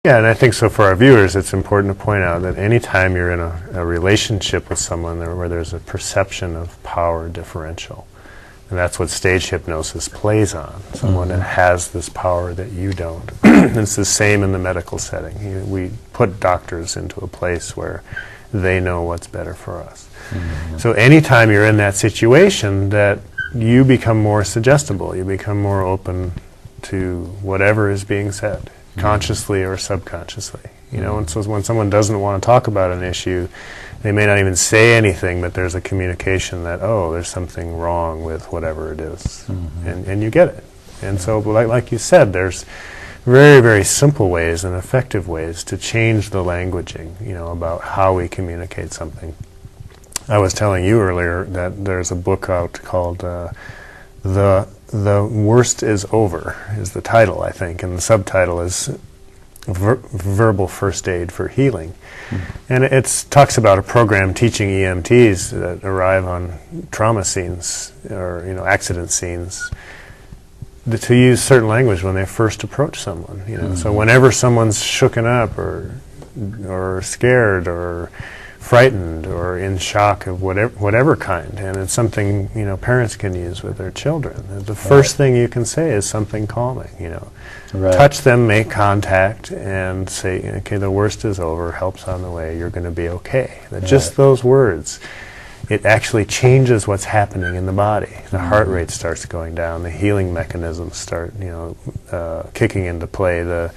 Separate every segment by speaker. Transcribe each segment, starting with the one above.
Speaker 1: Yeah, and I think so for our viewers, it's important to point out that anytime you're in a relationship with someone where there's a perception of power differential, and that's what stage hypnosis plays on, someone that has this power that you don't. It's the same in the medical setting. We put doctors into a place where they know what's better for us. So anytime you're in that situation, that you become more suggestible, you become more open to whatever is being said, consciously or subconsciously. You know, and so when someone doesn't want to talk about an issue, they may not even say anything, but there's a communication that, oh, there's something wrong with whatever it is, and you get it. And so, like you said, there's very, very simple ways and effective ways to change the languaging, you know, about how we communicate something. I was telling you earlier that there's a book out called The Worst Is Over, is the title, I think, and the subtitle is Verbal First Aid for Healing. And it talks about a program teaching EMTs that arrive on trauma scenes or, you know, accident scenes to use certain language when they first approach someone. You know, so whenever someone's shooken up or scared or frightened or in shock of whatever kind, and it's something, you know, parents can use with their children. The first thing you can say is something calming, you know. Touch them, make contact, and say, okay, the worst is over, help's on the way, you're going to be okay. Just those words, it actually changes what's happening in the body. The heart rate starts going down, the healing mechanisms start, you know, kicking into play, the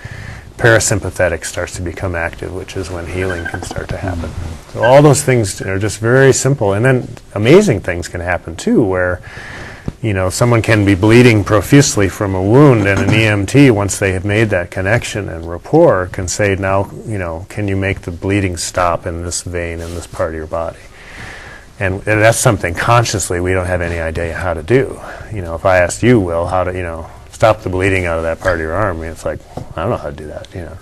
Speaker 1: parasympathetic starts to become active, which is when healing can start to happen. So all those things are just very simple, and then amazing things can happen too, where, you know, someone can be bleeding profusely from a wound, and an EMT, once they have made that connection and rapport, can say, now, you know, can you make the bleeding stop in this vein in this part of your body? And that's something consciously we don't have any idea how to do. You know, if I asked you, Will, how to, you know, stop the bleeding out of that part of your arm, it's like, I don't know how to do that, you know.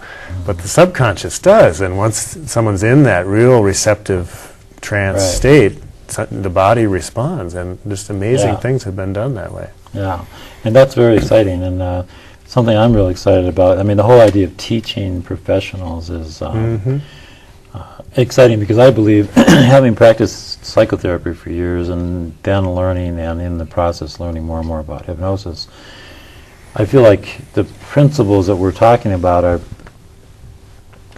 Speaker 1: But the subconscious does, and once someone's in that real receptive trance state, the body responds, and just amazing things have been done that way. Yeah,
Speaker 2: and that's very exciting, and something I'm really excited about. I mean, the whole idea of teaching professionals is exciting, because I believe, having practiced psychotherapy for years and then learning, and in the process learning more and more about hypnosis, I feel like the principles that we're talking about are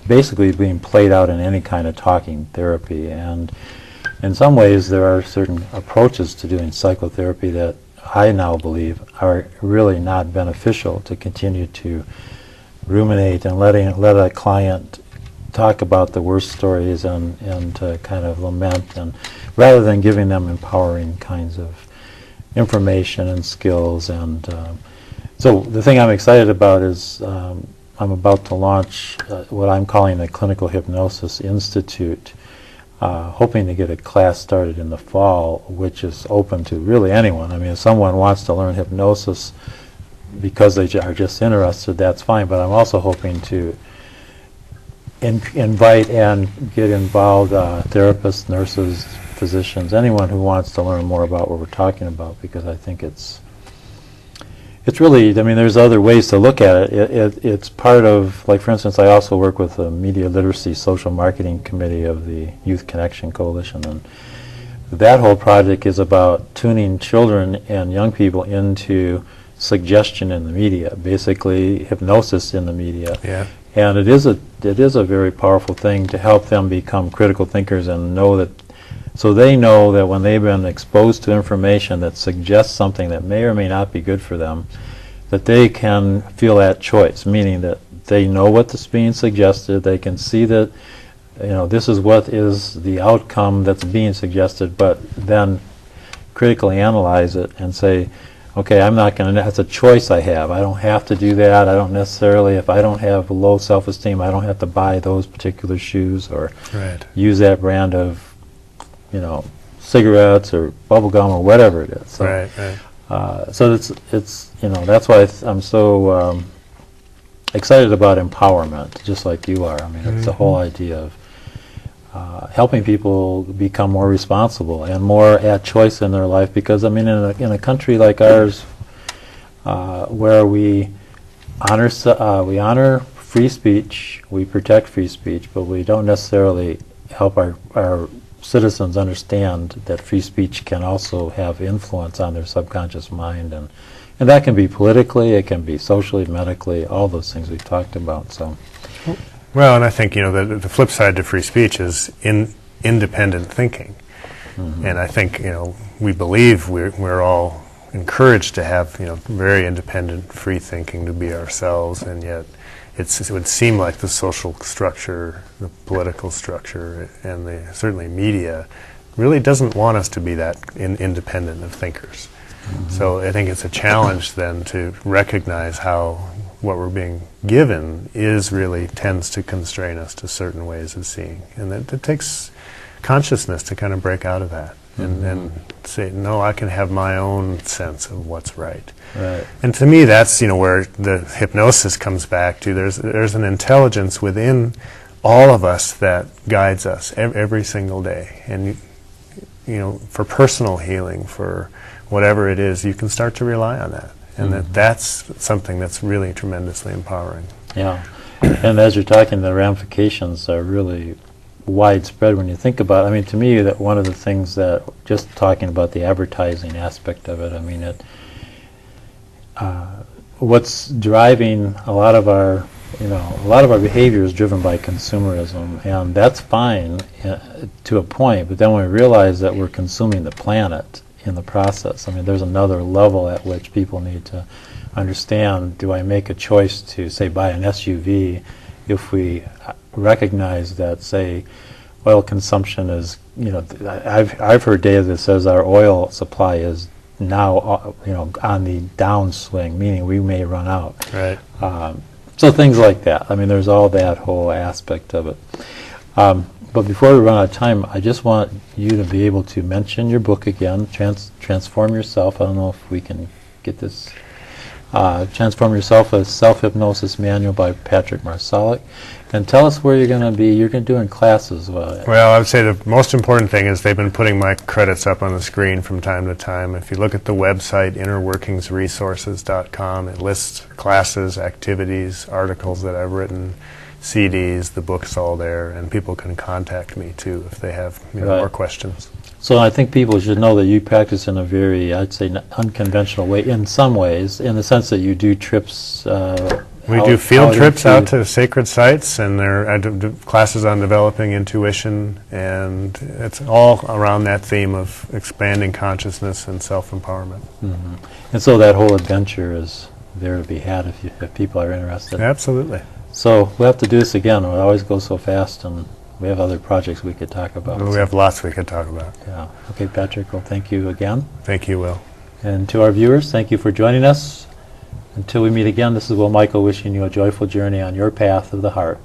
Speaker 2: basically being played out in any kind of talking therapy. And in some ways, there are certain approaches to doing psychotherapy that I now believe are really not beneficial to continue to ruminate and let a client talk about the worst stories and kind of lament, and rather than giving them empowering kinds of information and skills. And so the thing I'm excited about is I'm about to launch what I'm calling the Clinical Hypnosis Institute, hoping to get a class started in the fall, which is open to really anyone. I mean, if someone wants to learn hypnosis because they are just interested, that's fine, but I'm also hoping to invite and get involved therapists, nurses, physicians, anyone who wants to learn more about what we're talking about, because I think it's really, I mean, there's other ways to look at it. It's part of, like, for instance, I also work with the Media Literacy Social Marketing Committee of the Youth Connection Coalition, and that whole project is about tuning children and young people into suggestion in the media, basically hypnosis in the media.
Speaker 1: Yeah.
Speaker 2: And it is a very powerful thing to help them become critical thinkers and know that, so they know that when they've been exposed to information that suggests something that may or may not be good for them, that they can feel that choice, meaning that they know what's being suggested, they can see that, you know, this is what is the outcome that's being suggested, but then critically analyze it and say, okay, I'm not going to, that's a choice I have. I don't have to do that. I don't necessarily, if I don't have low self-esteem, I don't have to buy those particular shoes or use that brand of, you know, cigarettes or bubble gum or whatever it is. So, so it's you know, that's why I'm so excited about empowerment, just like you are. I mean, it's the whole idea of helping people become more responsible and more at choice in their life. Because I mean, in a country like ours, where we honor free speech, we protect free speech, but we don't necessarily help our citizens understand that free speech can also have influence on their subconscious mind, and that can be politically, it can be socially, medically, all those things we've talked about. So,
Speaker 1: well, and I think the flip side to free speech is independent thinking, and I think we believe we're all encouraged to have very independent, free thinking, to be ourselves, and yet it would seem like the social structure, the political structure, and certainly media really doesn't want us to be that independent of thinkers. So I think it's a challenge then to recognize how what we're being given really tends to constrain us to certain ways of seeing, and that it takes consciousness to kind of break out of that and say, no, I can have my own sense of what's right.
Speaker 2: Right.
Speaker 1: And to me, that's where the hypnosis comes back to. There's an intelligence within all of us that guides us every single day, and for personal healing, for whatever it is, you can start to rely on that, and that's something that's really tremendously empowering.
Speaker 2: Yeah, and as you're talking, the ramifications are really widespread when you think about it. I mean, to me, that one of the things that, just talking about the advertising aspect of it, I mean, what's driving a lot of our behavior is driven by consumerism, and that's fine to a point, but then when we realize that we're consuming the planet in the process, I mean, there's another level at which people need to understand, do I make a choice to, say, buy an SUV if we recognize that, say, oil consumption is, I've heard data that says our oil supply is now, on the downswing, meaning we may run out.
Speaker 1: Right.
Speaker 2: So things like that. I mean, there's all that whole aspect of it. But before we run out of time, I just want you to be able to mention your book again, Transform Yourself. I don't know if we can get this. Transform Yourself, a Self-Hypnosis Manual by Patrick Marsolek. And tell us where you're going to be. You're going to do in classes.
Speaker 1: Well, I would say the most important thing is they've been putting my credits up on the screen from time to time. If you look at the website, innerworkingsresources.com, it lists classes, activities, articles that I've written, CDs, the book's all there, and people can contact me too if they have more questions.
Speaker 2: So I think people should know that you practice in a very, I'd say, unconventional way in some ways, in the sense that you do trips.
Speaker 1: We do field trips out to sacred sites, and I do classes on developing intuition, and it's all around that theme of expanding consciousness and self-empowerment.
Speaker 2: And so that whole adventure is there to be had if people are interested.
Speaker 1: Absolutely.
Speaker 2: So we'll have to do this again. It always goes so fast, and we have other projects we could talk about.
Speaker 1: We have lots we could talk about.
Speaker 2: Yeah. Okay, Patrick, well, thank you again.
Speaker 1: Thank you, Will.
Speaker 2: And to our viewers, thank you for joining us. Until we meet again, this is Will Michael wishing you a joyful journey on your path of the heart.